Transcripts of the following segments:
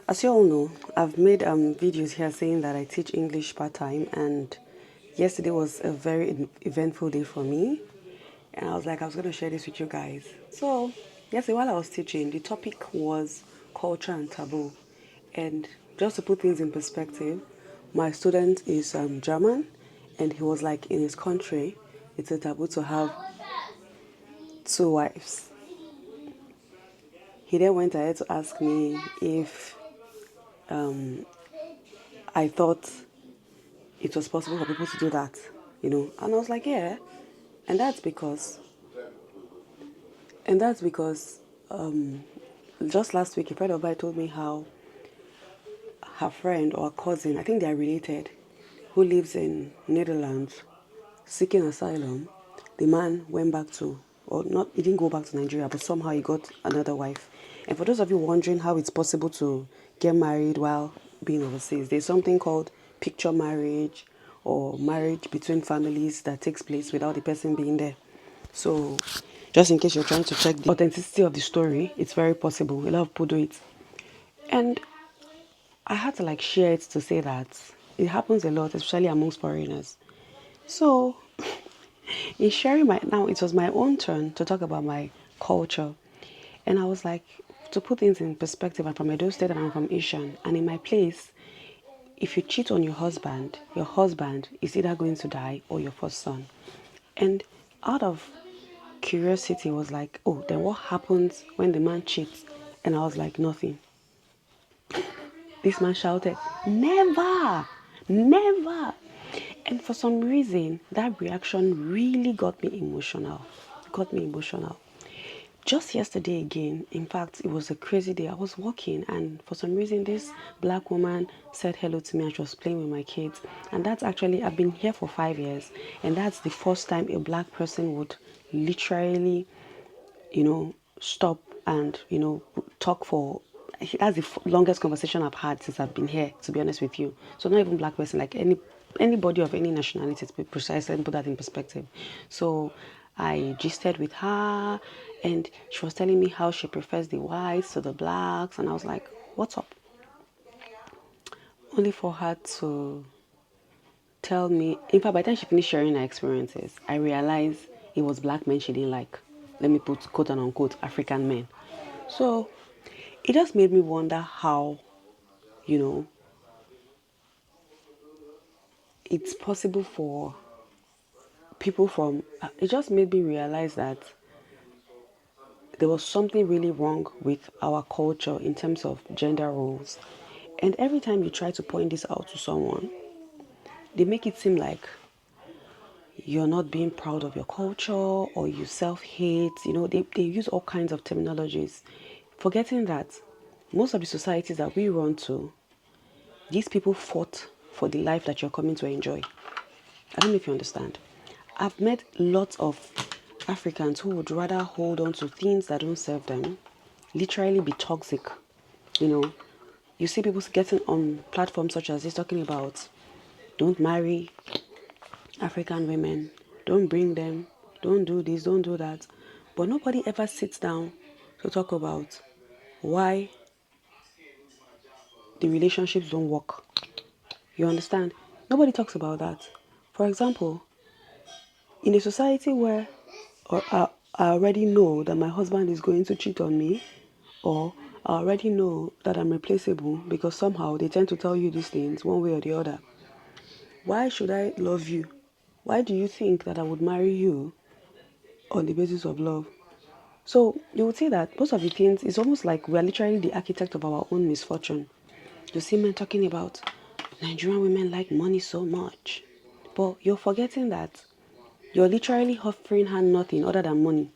As you all know, I've made videos here saying that I teach English part-time, and yesterday was a very eventful day for me, and I was like, I was going to share this with you guys. So yesterday while I was teaching, the topic was culture and taboo, and just to put things in perspective, my student is German, and he was like, in his country it's a taboo to have two wives. He then went ahead to ask me if I thought it was possible for people to do that, and I was like, yeah. And that's because just last week a friend of mine told me how her friend or cousin, I think they are related, who lives in Netherlands, seeking asylum. The man went back to, or not, he didn't go back to Nigeria, but somehow he got another wife. And for those of you wondering how it's possible to get married while being overseas, there's something called picture marriage or marriage between families that takes place without the person being there. So just in case you're trying to check the authenticity of the story, it's very possible. A lot of people do it. And I had to share it to say that it happens a lot, especially amongst foreigners. So in sharing now it was my own turn to talk about my culture. And I was like, to put things in perspective, I'm from Edo State and I'm from Asian. And in my place, if you cheat on your husband is either going to die or your first son. And out of curiosity was like, oh, then what happens when the man cheats? And I was like, nothing. This man shouted, never, never. And for some reason, that reaction really got me emotional. Just yesterday again, in fact, it was a crazy day. I was walking and for some reason this black woman said hello to me and she was playing with my kids. And that's actually, I've been here for 5 years, and that's the first time a black person would literally, stop and, talk for, that's the longest conversation I've had since I've been here, to be honest with you. So not even black person, like anybody of any nationality, to be precise, and put that in perspective. So I gisted with her and she was telling me how she prefers the whites to the blacks, and I was like, what's up? Only for her to tell me, in fact, by the time she finished sharing her experiences, I realized it was black men she didn't like. Let me put quote and unquote African men. So it just made me wonder how, it's possible for people from, it just made me realize that there was something really wrong with our culture in terms of gender roles. And every time you try to point this out to someone, they make it seem like you're not being proud of your culture or you self-hate. They use all kinds of terminologies, forgetting that most of the societies that we run to, these people fought for the life that you're coming to enjoy. I don't know if you understand. I've met lots of Africans who would rather hold on to things that don't serve them, literally be toxic. You see people getting on platforms such as this talking about don't marry African women, don't bring them, don't do this, don't do that. But nobody ever sits down to talk about why the relationships don't work. You understand? Nobody talks about that. For example, in a society where I already know that my husband is going to cheat on me, or I already know that I'm replaceable because somehow they tend to tell you these things one way or the other. Why should I love you? Why do you think that I would marry you on the basis of love? So you would say that most of the things, it's almost like we are literally the architect of our own misfortune. You see men talking about Nigerian women like money so much, but you're forgetting that you're literally offering her nothing other than money.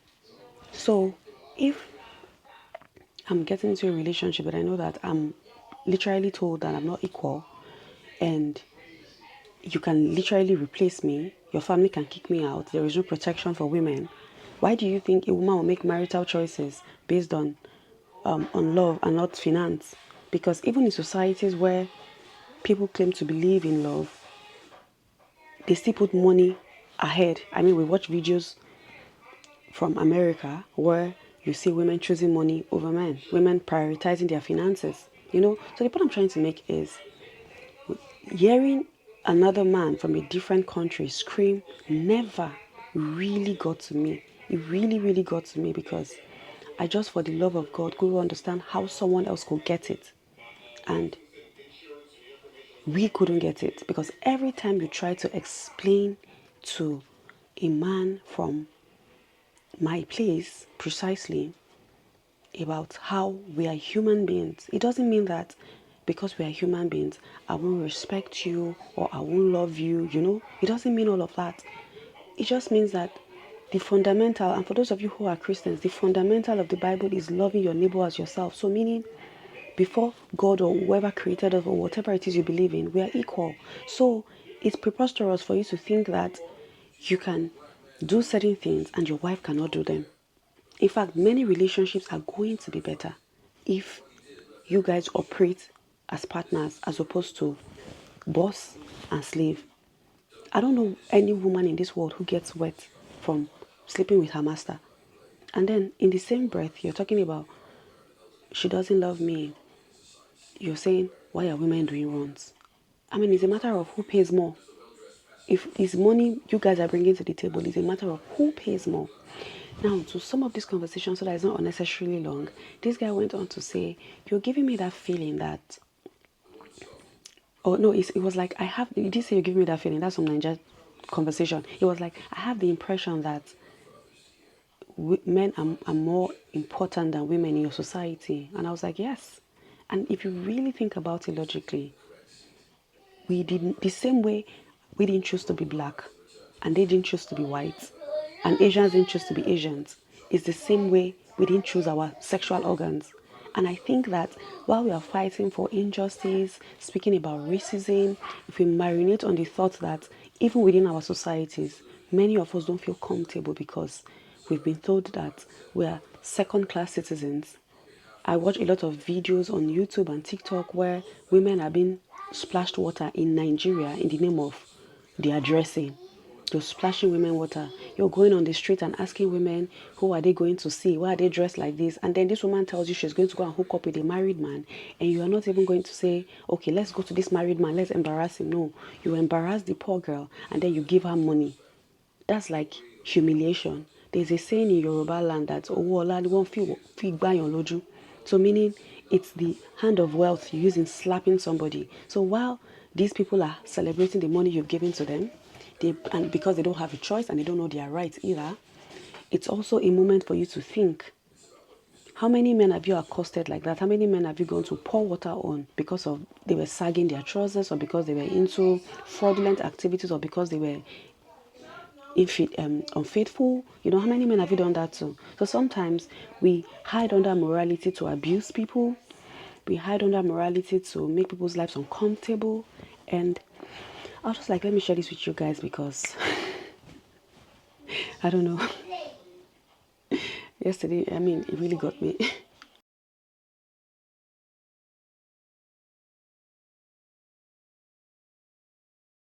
So if I'm getting into a relationship but I know that I'm literally told that I'm not equal, and you can literally replace me, your family can kick me out, there is no protection for women, why do you think a woman will make marital choices based on love and not finance? Because even in societies where people claim to believe in love, they still put money ahead. I mean, we watch videos from America where you see women choosing money over men, women prioritizing their finances. So the point I'm trying to make is hearing another man from a different country scream never really got to me. It really, really got to me because I just, for the love of God, couldn't understand how someone else could get it. And we couldn't get it because every time you try to explain to a man from my place precisely about how we are human beings, it doesn't mean that because we are human beings, I won't respect you or I won't love you, It doesn't mean all of that. It just means that the fundamental, and for those of you who are Christians, the fundamental of the Bible is loving your neighbor as yourself. So meaning, before God or whoever created us or whatever it is you believe in, we are equal. So it's preposterous for you to think that you can do certain things and your wife cannot do them. In fact, many relationships are going to be better if you guys operate as partners as opposed to boss and slave. I don't know any woman in this world who gets wet from sleeping with her master. And then in the same breath, you're talking about she doesn't love me. You're saying, why are women doing runs? I mean, it's a matter of who pays more. If it's money you guys are bringing to the table, it's a matter of who pays more. Now, to sum up this conversation so that it's not unnecessarily long, this guy went on to say, you're giving me that feeling that, oh no, it was like, you did say you're giving me that feeling, that's some Niger conversation. It was like, I have the impression that men are more important than women in your society. And I was like, yes. And if you really think about it logically, we didn't, the same way we didn't choose to be black and they didn't choose to be white and Asians didn't choose to be Asians, it's the same way we didn't choose our sexual organs. And I think that while we are fighting for injustice, speaking about racism, if we marinate on the thought that even within our societies, many of us don't feel comfortable because we've been told that we are second-class citizens. I watch a lot of videos on YouTube and TikTok where women are being splashed water in Nigeria in the name of their dressing. You're splashing women water. You're going on the street and asking women who are they going to see, why are they dressed like this? And then this woman tells you she's going to go and hook up with a married man, and you are not even going to say, okay, let's go to this married man, let's embarrass him. No, you embarrass the poor girl and then you give her money. That's like humiliation. There's a saying in Yoruba land that Owola won't feel by your loju. So meaning it's the hand of wealth you use in slapping somebody. So while these people are celebrating the money you've given to them, and because they don't have a choice and they don't know their rights either, it's also a moment for you to think. How many men have you accosted like that? How many men have you gone to pour water on because of they were sagging their trousers or because they were into fraudulent activities or because they were unfaithful? How many men have you done that to? So sometimes we hide under morality to abuse people. We hide under morality to make people's lives uncomfortable. And I was just like, let me share this with you guys because I don't know. Yesterday, it really got me.